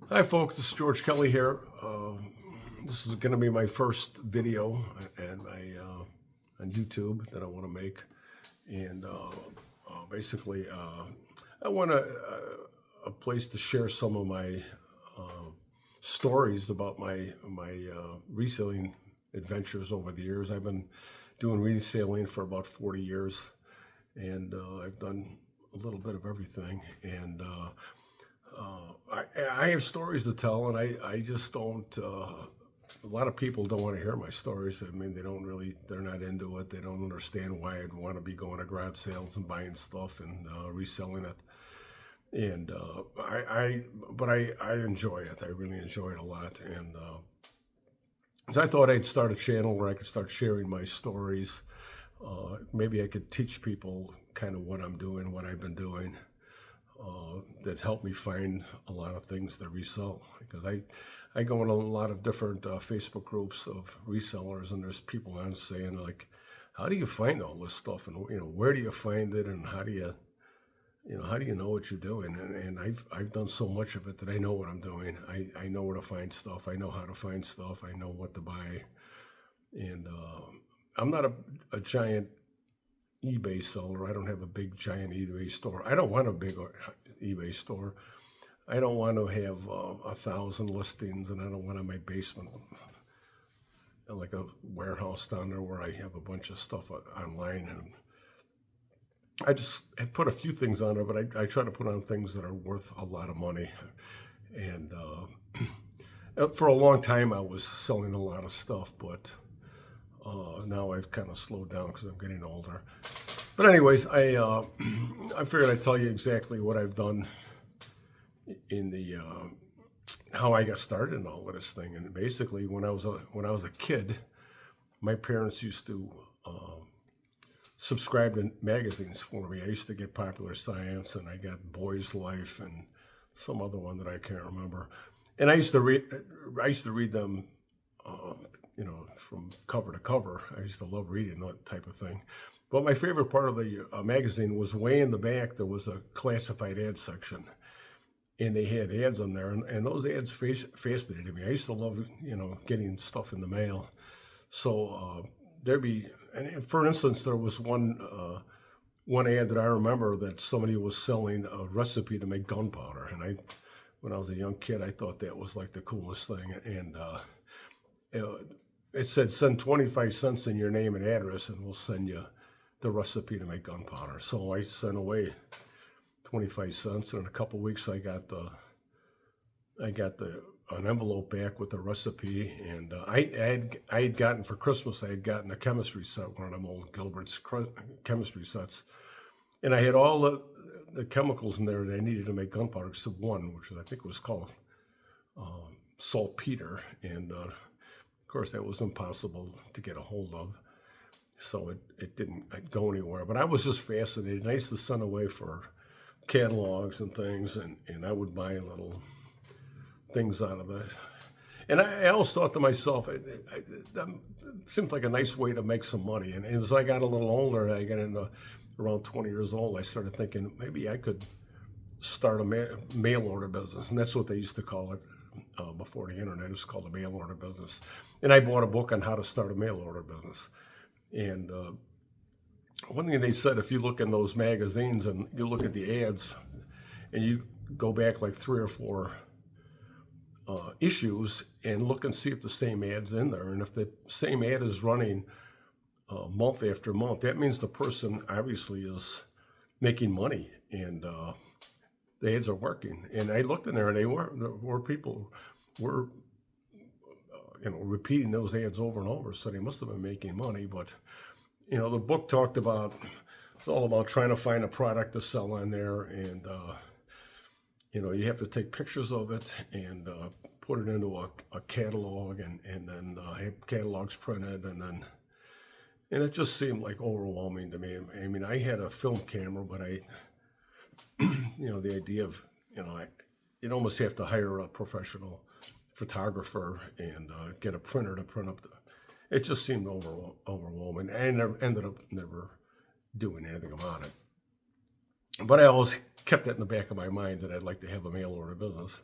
Hi folks, this is George Kelly here. This is going to be my first video and on YouTube that I want to make, and basically I want a place to share some of my stories about my reselling adventures over the years. I've been doing reselling for about 40 years, and I've done a little bit of everything, and I have stories to tell, and I just don't. A lot of people don't want to hear my stories. I mean, they're not into it. They don't understand why I'd want to be going to garage sales and buying stuff and reselling it. And but I enjoy it. I really enjoy it a lot. And so I thought I'd start a channel where I could start sharing my stories. Maybe I could teach people kind of what I'm doing, what I've been doing. That's helped me find a lot of things to resell, because I go in a lot of different Facebook groups of resellers, and there's people on saying like, how do you find all this stuff, and where do you find it, and how do you know what you're doing? And I've done so much of it that I know what I'm doing. I know where to find stuff. I know how to find stuff. I know what to buy. And I'm not a giant eBay seller. I don't have a big giant eBay store. I don't want a big eBay store. I don't want to have 1,000 listings, and I don't want in my basement like a warehouse down there where I have a bunch of stuff online. And I put a few things on there, but I try to put on things that are worth a lot of money. And for a long time I was selling a lot of stuff, but now I've kind of slowed down because I'm getting older. But anyways, I figured I'd tell you exactly what I've done in the how I got started in all of this thing. And basically, when I was a kid, my parents used to subscribe to magazines for me. I used to get Popular Science, and I got Boy's Life, and some other one that I can't remember. And I used to read them. From cover to cover. I used to love reading that type of thing. But my favorite part of the magazine was way in the back. There was a classified ad section, and they had ads on there, and those ads fascinated me. I used to love, getting stuff in the mail. So there'd be, and for instance, there was one ad that I remember that somebody was selling a recipe to make gunpowder, and when I was a young kid, I thought that was like the coolest thing. And it said, send 25 cents in your name and address, and we'll send you the recipe to make gunpowder. So I sent away 25 cents, and in a couple of weeks I got an envelope back with the recipe. And I had gotten for Christmas, I had gotten a chemistry set, one of them old Gilbert's chemistry sets, and I had all the chemicals in there that I needed to make gunpowder, except one, which I think was called saltpeter. And of course, that was impossible to get a hold of, so it didn't go anywhere. But I was just fascinated. I used to send away for catalogs and things, and I would buy little things out of it. And I always thought to myself, that seemed like a nice way to make some money. And as I got a little older, I got into around 20 years old, I started thinking maybe I could start a mail order business, and that's what they used to call it. Before the internet, it was called a mail order business. And I bought a book on how to start a mail order business. And one thing they said, if you look in those magazines and you look at the ads, and you go back like 3 or 4 issues and look and see if the same ad's in there. And if the same ad is running month after month, that means the person obviously is making money, and the ads are working. And I looked in there, and there were people were repeating those ads over and over, so they must have been making money. But the book talked about, it's all about trying to find a product to sell on there, and you have to take pictures of it and put it into a catalog, and then have catalogs printed, and it just seemed like overwhelming to me. I mean, I had a film camera, but the idea of, you'd almost have to hire a professional photographer and get a printer to print up it just seemed overwhelming. I ended up never doing anything about it. But I always kept that in the back of my mind that I'd like to have a mail order business.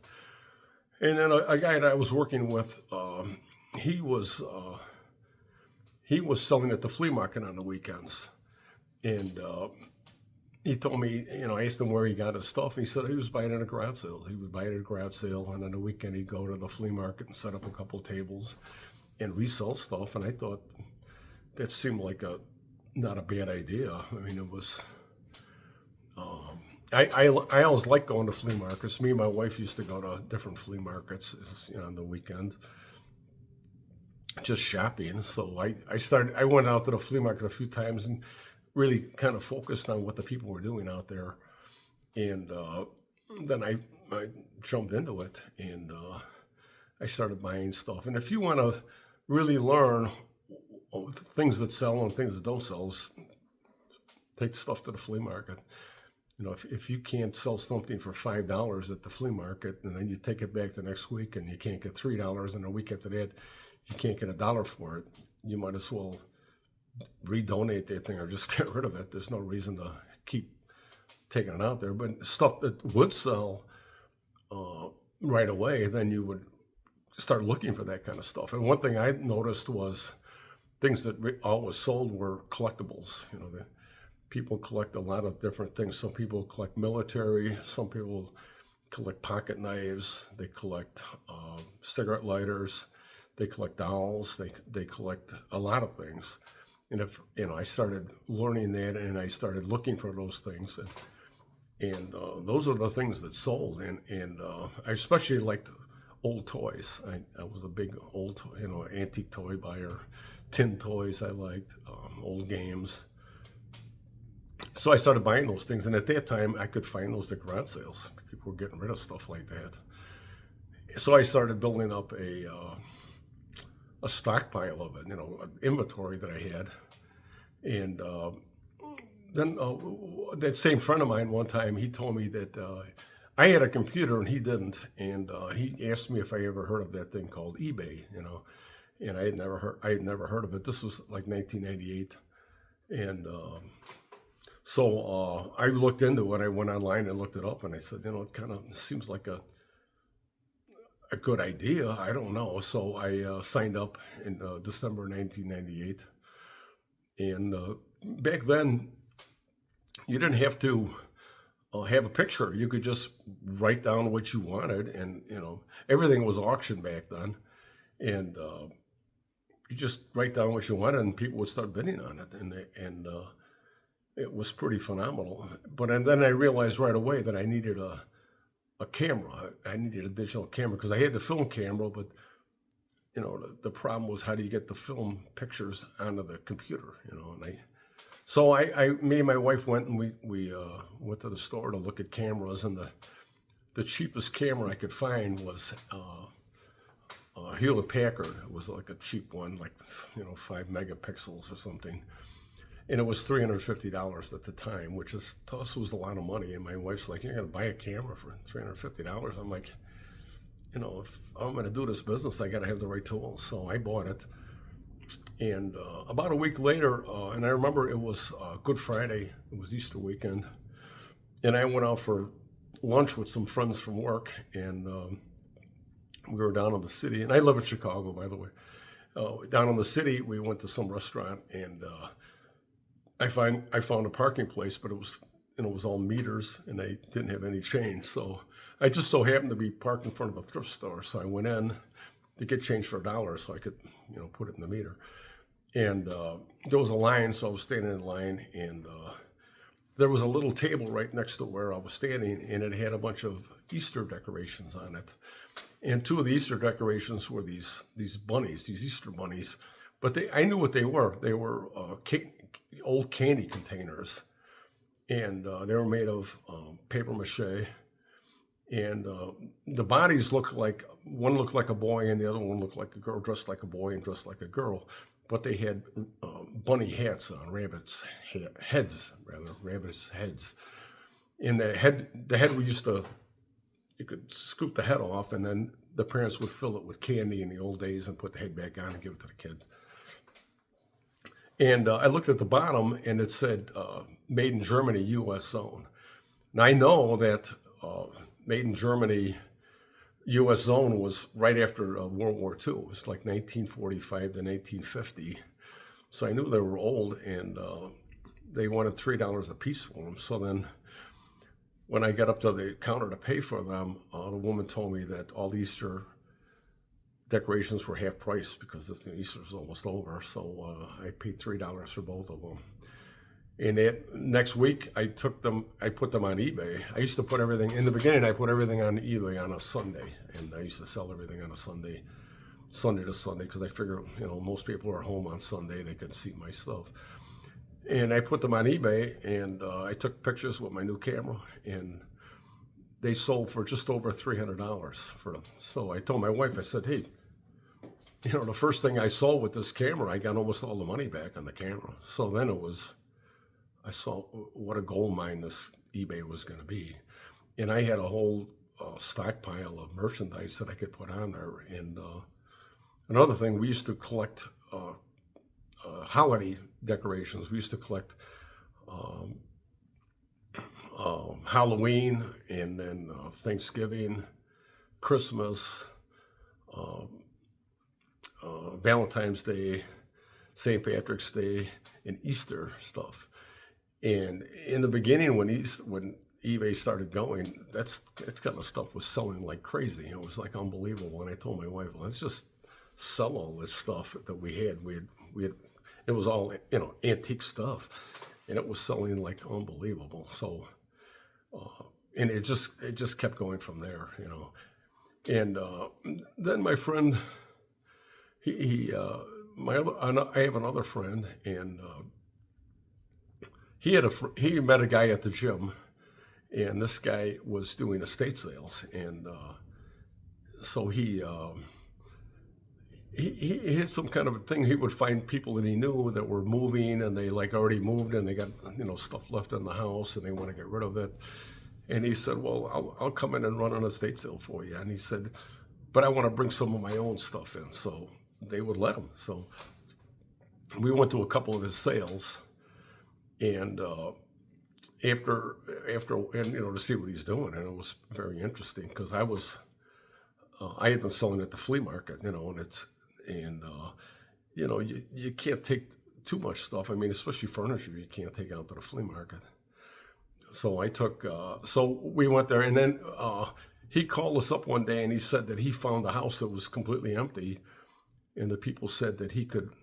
And then a guy that I was working with, he was selling at the flea market on the weekends, and he told me, I asked him where he got his stuff. He said he was buying it at a garage sale. He would buy it at a garage sale, and on the weekend he'd go to the flea market and set up a couple tables and resell stuff. And I thought that seemed like not a bad idea. I mean, it was. I always liked going to flea markets. Me and my wife used to go to different flea markets, on the weekend, just shopping. So I went out to the flea market a few times and really kind of focused on what the people were doing out there. And then I jumped into it, and I started buying stuff. And if you want to really learn things that sell and things that don't sell, take stuff to the flea market. If you can't sell something for $5 at the flea market, and then you take it back the next week and you can't get $3, and a week after that you can't get $1 for it, you might as well redonate that thing or just get rid of it. There's no reason to keep taking it out there. But stuff that would sell right away, then you would start looking for that kind of stuff. And one thing I noticed was things that always sold were collectibles. People collect a lot of different things. Some people collect military. Some people collect pocket knives. They collect cigarette lighters. They collect dolls. They collect a lot of things. And if I started learning that, and I started looking for those things, and those are the things that sold. And I especially liked old toys. I was a big old, antique toy buyer. Tin toys I liked, old games. So I started buying those things, and at that time I could find those at garage sales. People were getting rid of stuff like that. So I started building up a stockpile of it, an inventory that I had. And then that same friend of mine one time, he told me that I had a computer and he didn't, and he asked me if I ever heard of that thing called eBay, and I had never heard of it. This was like 1998, and so I looked into it. I went online and looked it up, and I said, it kind of seems like a good idea. I don't know. So I signed up in December 1998. And back then, you didn't have to have a picture. You could just write down what you wanted, and everything was auctioned back then. And you just write down what you wanted, and people would start bidding on it, and it was pretty phenomenal. And then I realized right away that I needed a camera. I needed a digital camera because I had the film camera, but the problem was, how do you get the film pictures onto the computer? So me and my wife went, and we went to the store to look at cameras, and the cheapest camera I could find was Hewlett Packard. It was like a cheap one, like 5 megapixels or something. And it was $350 at the time, which to us was a lot of money. And my wife's like, "You're going to buy a camera for $350? I'm like, if I'm going to do this business, I got to have the right tools. So I bought it. And about a week later, and I remember it was Good Friday. It was Easter weekend. And I went out for lunch with some friends from work. And we were down in the city. And I live in Chicago, by the way. Down in the city, we went to some restaurant, and I found a parking place, but it was all meters, and they didn't have any change. So I just so happened to be parked in front of a thrift store. So I went in to get change for $1 so I could, put it in the meter. And there was a line, so I was standing in line, and there was a little table right next to where I was standing, and it had a bunch of Easter decorations on it. And two of the Easter decorations were these bunnies, these Easter bunnies. But I knew what they were. They were old candy containers, and they were made of paper mache. And the bodies one looked like a boy, and the other one looked like a girl, dressed like a boy and dressed like a girl. But they had bunny hats on, rabbits' heads. And the head you could scoop the head off, and then the parents would fill it with candy in the old days and put the head back on and give it to the kids. And I looked at the bottom, and it said, "Made in Germany, U.S. zone." Now I know that Made in Germany U.S. zone was right after World War II. It was like 1945 to 1950. So I knew they were old, and they wanted $3 a piece for them. So then when I got up to the counter to pay for them, the woman told me that all the Easter decorations were half price because Easter was almost over. So I paid $3 for both of them. And next week, I put them on eBay. I used to put everything, in the beginning, I put everything on eBay on a Sunday. And I used to sell everything on a Sunday to Sunday, because I figure, most people are home on Sunday, they could see my stuff. And I put them on eBay, and I took pictures with my new camera, and they sold for just over $300 for them. So I told my wife, I said, hey, the first thing I sold with this camera, I got almost all the money back on the camera. So then I saw what a gold mine this eBay was going to be. And I had a whole stockpile of merchandise that I could put on there. And another thing, we used to collect holiday decorations. We used to collect Halloween, and then Thanksgiving, Christmas, Valentine's Day, St. Patrick's Day, and Easter stuff. And in the beginning, when eBay started going, that kind of stuff was selling like crazy. It was like unbelievable. And I told my wife, let's just sell all this stuff that we had. We had it was all antique stuff, and it was selling like unbelievable. So, and it just kept going from there, And then my friend, I have another friend, and he met a guy at the gym, and this guy was doing estate sales, and so he had some kind of a thing. He would find people that he knew that were moving, and they like already moved, and they got stuff left in the house, and they want to get rid of it. And he said, well, I'll come in and run an estate sale for you. And he said, but I want to bring some of my own stuff in. So they would let him. So we went to a couple of his sales, and after to see what he's doing, and it was very interesting, because I had been selling at the flea market, and you can't take too much stuff. I mean, especially furniture, you can't take out to the flea market. So so we went there, and then he called us up one day, and he said that he found a house that was completely empty, and the people said that he could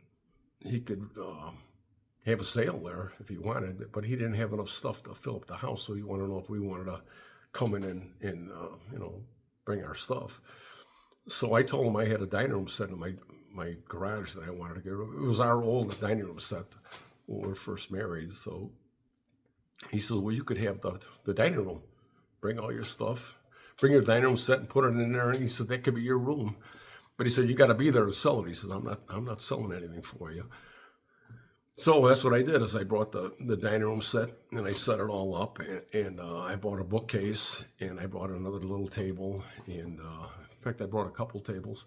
have a sale there if he wanted, but he didn't have enough stuff to fill up the house. So he wanted to know if we wanted to come in and bring our stuff. So I told him I had a dining room set in my garage that I wanted to get rid of. It was our old dining room set when we were first married. So he said, well, you could have the dining room. Bring all your stuff. Bring your dining room set and put it in there. And he said, that could be your room. But he said, you got to be there to sell it. He said, I'm not selling anything for you. So that's what I did, is I brought the dining room set, and I set it all up, and I bought a bookcase, and I brought another little table, and in fact, I brought a couple tables,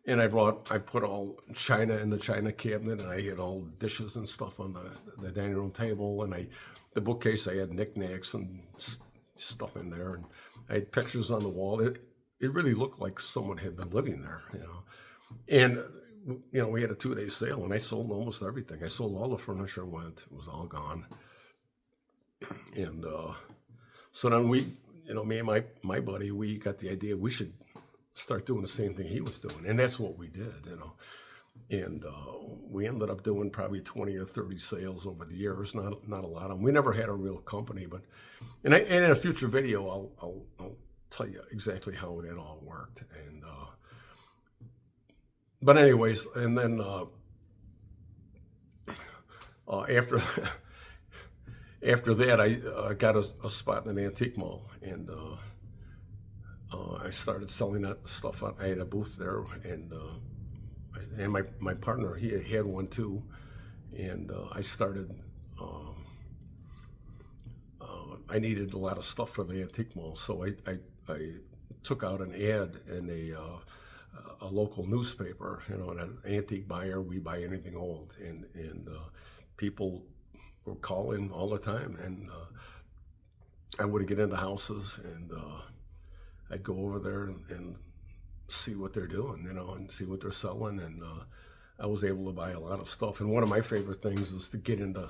and I put all china in the china cabinet, and I had all dishes and stuff on the dining room table, and the bookcase, I had knickknacks and stuff in there, and I had pictures on the wall. It really looked like someone had been living there, and we had a 2-day sale, and I sold almost everything. I sold all the furniture, it was all gone. And so then me and my buddy, we got the idea we should start doing the same thing he was doing. And that's what we did, And we ended up doing probably 20 or 30 sales over the years, not a lot of them. We never had a real company, but and in a future video, I'll tell you exactly how it all worked. And but anyways, and then after that, I got a spot in an antique mall, and I started selling that stuff. I had a booth there, and my partner, he had one too, and I started. I needed a lot of stuff for the antique mall, so I took out an ad in a local newspaper, an antique buyer. We buy anything old, and people were calling all the time, and I would get into houses, and I'd go over there and see what they're doing, you know, and see what they're selling. And I was able to buy a lot of stuff. And one of my favorite things is to get into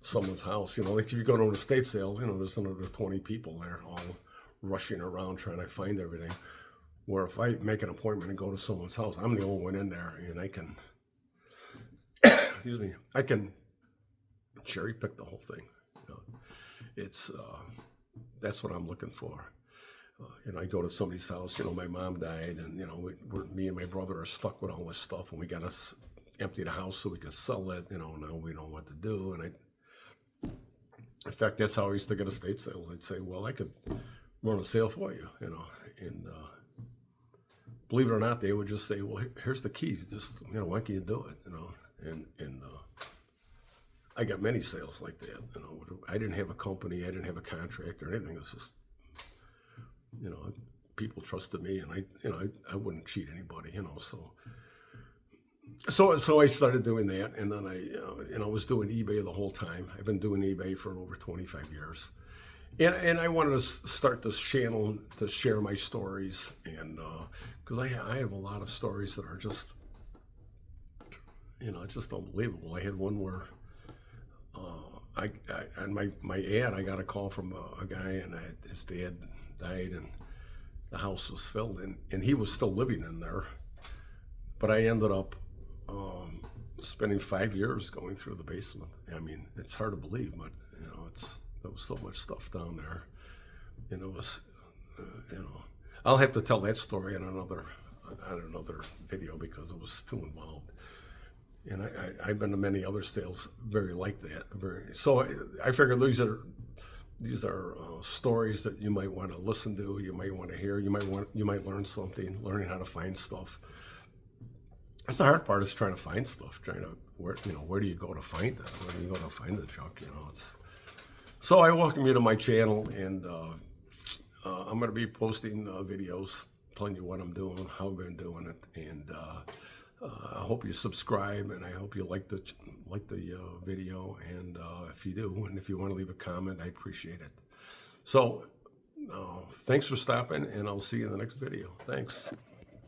someone's house. You know, like if you go to an estate sale, you know, there's another 20 people there all rushing around trying to find everything. Where if I make an appointment and go to someone's house, I'm the only one in there, and I can, excuse me, I can cherry pick the whole thing. You know, it's that's what I'm looking for. You know, I go to somebody's house. You know, my mom died, and you know, me and my brother are stuck with all this stuff, and we got to empty the house so we could sell it. You know, now we don't know what to do, and in fact, that's how I used to get estate sales. I'd say, well, I could run a sale for you, you know, and believe it or not, they would just say, well, here's the keys. Just, you know, why can't you do it, you know? And I got many sales like that, you know. I didn't have a company. I didn't have a contract or anything. It was just, you know, people trusted me, and I wouldn't cheat anybody, you know, So I started doing that, and then I was doing eBay the whole time. I've been doing eBay for over 25 years. And I wanted to start this channel to share my stories, and because I have a lot of stories that are just, you know, it's just unbelievable. I had one where on my ad, I got a call from a guy, and his dad died, and the house was filled, and he was still living in there. But I ended up spending 5 years going through the basement. I mean, it's hard to believe, but you know, there was so much stuff down there, and it was, you know, I'll have to tell that story on another video because it was too involved. And I've been to many other sales very like that. So I figured these are stories that you might want to listen to, you might want to hear, you might learn something, learning how to find stuff. That's the hard part, is trying to find stuff, where do you go to find it? Where do you go to find the junk? You know, so I welcome you to my channel, and I'm going to be posting videos telling you what I'm doing, how I've been doing it, and I hope you subscribe, and I hope you like the video, and if you do, and if you want to leave a comment, I appreciate it. So thanks for stopping, and I'll see you in the next video. Thanks.